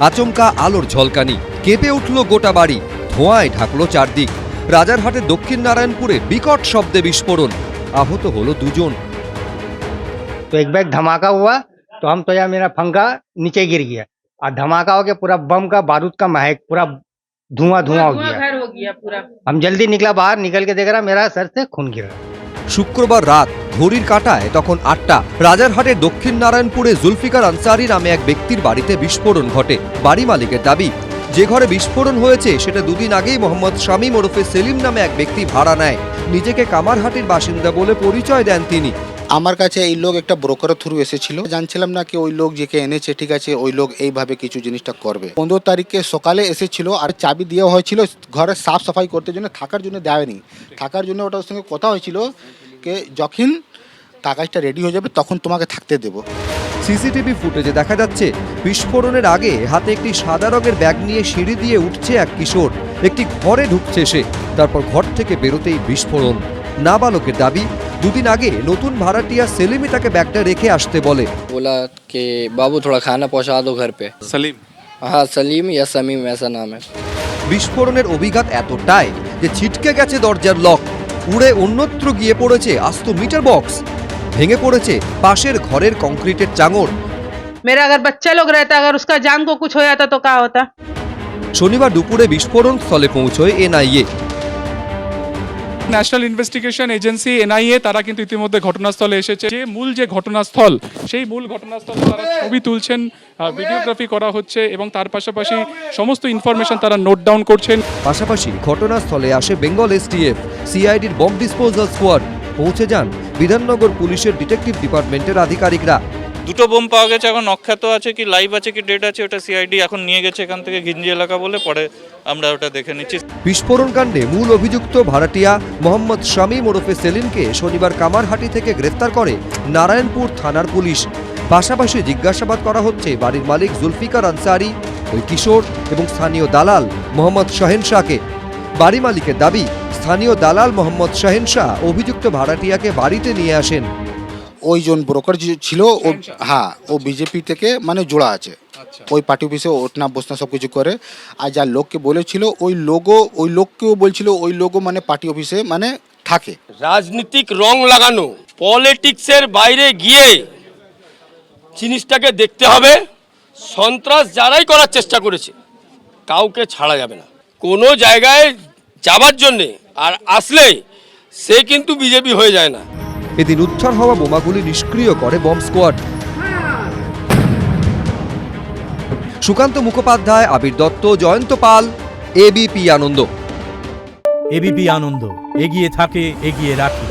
আচমকা আলোর ঝলকানি, কেঁপে উঠল গোটা বাড়ি, ধোঁয়ায় ঢাকলো চারদিক। রাজারহাটের দক্ষিণ নারায়ণপুরে বিকট শব্দে বিস্ফোরণ, আহত হলো দুজন। तो एक बैग धमाका हुआ तो हम तो यार मेरा पंखा नीचे गिर गया और धमाका हो गया, पूरा बम का बारूद का महक, पूरा धुआं धुआं हो गया पूरा। हम जल्दी निकला बाहर, निकल के देख रहा मेरा सर से खून गिर रहा। শুক্রবার রাত ঘড়ির কাঁটায় তখন ৮টা। রাজারহাটের দক্ষিণ নারায়ণপুরে জুলফিকার আনসারি নামে এক ব্যক্তির বাড়িতে বিস্ফোরণ ঘটে। বাড়ি মালিকের দাবি, যে ঘরে বিস্ফোরণ হয়েছে সেটা দুদিন আগেই মোহাম্মদ শামীম ওরফে সেলিম নামে এক ব্যক্তি ভাড়া নেয়। নিজেকে কামারহাটির বাসিন্দা বলে পরিচয় দেন তিনি। আমার কাছে এই লোক একটা ব্রোকারের থ্রু এসেছিল, জানছিলাম না কি ওই লোক যে এনেছে, ঠিক আছে, ওই লোক এইভাবে কিছু জিনিসটা করবে। 15 তারিখে সকালে এসেছিল আর চাবি দেওয়া হয়েছিল ঘরে সাফ সাফাই করতে জন্য, থাকার জন্য দেয়নি। থাকার জন্য ওটার সঙ্গে কথা হয়েছিল যে যখন কাগজটা রেডি হয়ে যাবে তখন তোমাকে থাকতে দেবো। সিসিটিভি ফুটেজে দেখা যাচ্ছে বিস্ফোরণের আগে হাতে একটি সাদা রঙের ব্যাগ নিয়ে সিঁড়ি দিয়ে উঠছে এক কিশোর। একটি ঘরে ঢুকছে সে, তারপর ঘর থেকে বেরোতেই বিস্ফোরণ। নাবালকের দাবি, দুদিন আগে নতুন ভাড়াটিয়া সেলিমই তাকে ব্যাগটা রেখে আসতে বলে। बोला कि बाबू थोड़ा खाना पहुंचा दो घर पे। सलीम? हाँ सलीम या समीम ऐसा नाम है। বিস্ফোরণের অভিঘাত এতটাই যে ছিটকে গেছে দরজার লক, উড়ে অন্যত্র গিয়ে পড়েছে আস্ত মিটার বক্স, ভেঙে পড়েছে পাশের ঘরের কংক্রিটের চাঙড়। मेरा अगर बच्चा लोग रहता, अगर उसका जान को कुछ हो जाता तो क्या होता। শনিবার দুপুরে বিস্ফোরণ স্থলে পৌঁছয় NIA. National investigation agency NIA তারা কিন্তু ইতিমধ্যে ঘটনাস্থলে এসেছে। যে ঘটনাস্থল, সেই মূল ঘটনাস্থলে তারা ছবি তুলছেন, ভিডিওগ্রাফি করা হচ্ছে এবং তার পাশাপাশি সমস্ত ইনফরমেশন তারা নোট ডাউন করছেন। পাশাপাশি ঘটনাস্থলে আসে বেঙ্গল এসটিএফ, সিআইডির বম্ব ডিসপোজাল স্কোয়াড। পৌঁছে যান বিধাননগর পুলিশের ডিটেকটিভ ডিপার্টমেন্টের আধিকারিকরা। দুটো বোম পাওয়া গেছে, এখন অখ্যাত আছে কি লাইভ আছে কি ডেড আছে ওটা সিআইডি এখন নিয়ে গেছে এখান থেকে ঘিঞ্জি এলাকা বলে, পরে আমরা ওটা দেখে নিচ্ছি। বিস্ফোরণ কাণ্ডে মূল অভিযুক্ত ভাড়াটিয়া মোহাম্মদ শামীম ওরফে সেলিমকে শনিবার কামারহাটি থেকে গ্রেফতার করে নারায়ণপুর থানার পুলিশ। পাশাপাশি জিজ্ঞাসাবাদ করা হচ্ছে বাড়ির মালিক জুলফিকার আনসারি, ওই কিশোর এবং স্থানীয় দালাল মোহাম্মদ শাহিন শাহকে। বাড়ি মালিকের দাবি, স্থানীয় দালাল মোহাম্মদ শাহিন শাহ অভিযুক্ত ভাড়াটিয়াকে বাড়িতে নিয়ে আসেন। ওই জন ব্রোকার ছিল ও, হ্যাঁ, ও বিজেপি থেকে মানে জোড়া আছে, ওই পার্টি অফিসে ওঠনা বসনা সব কিছু করে। আর যার লোককে বলেছিল ওই লোককেও বলছিল ওই লোগো মানে পার্টি অফিসে মানে থাকে। রাজনীতিক রং লাগানো, পলিটিক্সের বাইরে গিয়ে জিনিসটাকে দেখতে হবে। সন্ত্রাস যারাই করার চেষ্টা করেছে কাউকে ছাড়া যাবে না কোনো জায়গায় যাবার জন্যে, আর আসলে সে কিন্তু বিজেপি হয়ে যায় না। এদিন উদ্ধার হওয়া বোমাগুলি নিষ্ক্রিয় করে বম্ব স্কোয়াড। সুকান্ত মুখোপাধ্যায়, আবির দত্ত, জয়ন্ত পাল, এবিপি আনন্দ। এবিপি আনন্দ, এগিয়ে থাকে, এগিয়ে রাখে।